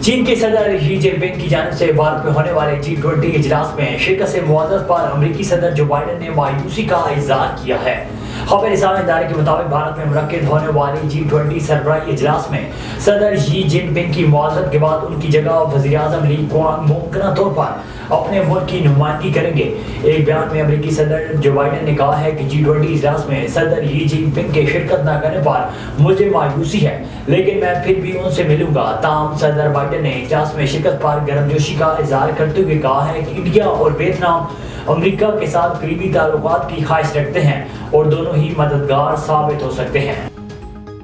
چین کے صدر شی جن پنگ کی جانب سے بھارت میں ہونے والے G20 اجلاس میں شرکت سے معذرت پر امریکی صدر جو بائیڈن نے مایوسی کا اظہار کیا ہے۔ خبر رسانی ادارے کے مطابق بھارت میں منعقد ہونے والے G20 سربراہی اجلاس میں صدر شی جن پنگ کی معذرت کے بعد ان کی جگہ وزیر اعظم لی کوان ممکنہ طور پر اپنے ملک کی نمائندگی کریں گے۔ ایک بیان میں امریکی صدر جو بائیڈن نے کہا ہے کہ G20 اجلاس میں صدر شی جن پنگ کے شرکت نہ کرنے پر مجھے مایوسی ہے، لیکن میں پھر بھی ان سے ملوں گا۔ تاہم صدر بائیڈن نے اجلاس میں شرکت پر گرمجوشی کا اظہار کرتے ہوئے کہا ہے کہ انڈیا اور ویتنام امریکہ کے ساتھ قریبی تعلقات کی خواہش رکھتے ہیں اور دونوں ہی مددگار ثابت ہو سکتے ہیں۔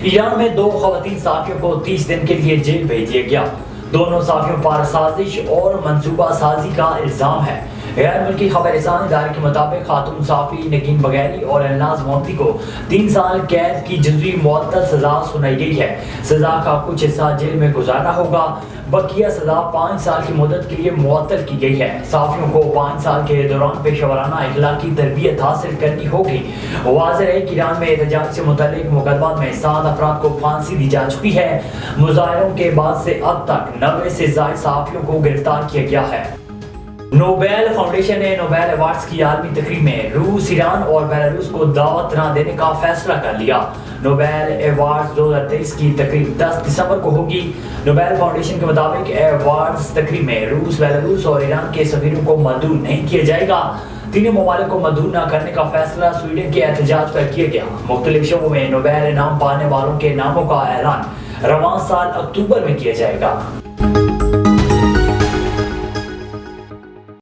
ایران میں 2 خواتین صحافیوں کو 30 دن کے لیے جیل بھیج دیا گیا۔ دونوں صحافیوں پر سازش اور منصوبہ سازی کا الزام ہے۔ غیر ملکی خبر رسانی ادارے کے مطابق خاتون صحافی نگین بغیری اور الناز محمدی کو 3 سال قید کی جزوی معطل سزا سنائی گئی ہے۔ سزا کا کچھ حصہ جیل میں گزارنا ہوگا، بقیہ سزا 5 سال کی مدت کے لیے معطل کی گئی ہے۔ صحافیوں کو 5 سال کے دوران پیشہ ورانہ اخلاقی تربیت حاصل کرنی ہوگی۔ واضح ہے کہ ایران میں احتجاج سے متعلق مقدمات میں 7 افراد کو پھانسی دی جا چکی ہے۔ مظاہروں کے بعد سے اب تک 90 سے زائد صحافیوں کو گرفتار کیا گیا ہے۔ نوبل فاؤنڈیشن نے نوبل ایوارڈز کی عالمی تقریب میں روس، ایران اور بیلاروس کو دعوت نہ دینے کا فیصلہ کر لیا۔ نوبل ایوارڈز 2023 کی تقریب 10 دسمبر کو ہوگی۔ نوبل فاؤنڈیشن کے مطابق ایوارڈز تقریب میں روس، بیلاروس اور ایران کے سفیروں کو مدعو نہیں کیا جائے گا۔ تینوں ممالک کو مدعو نہ کرنے کا فیصلہ سویڈن کے احتجاج پر کیا گیا۔ مختلف شعبوں میں نوبل انعام پانے والوں کے ناموں کا اعلان رواں سال اکتوبر میں کیا جائے گا۔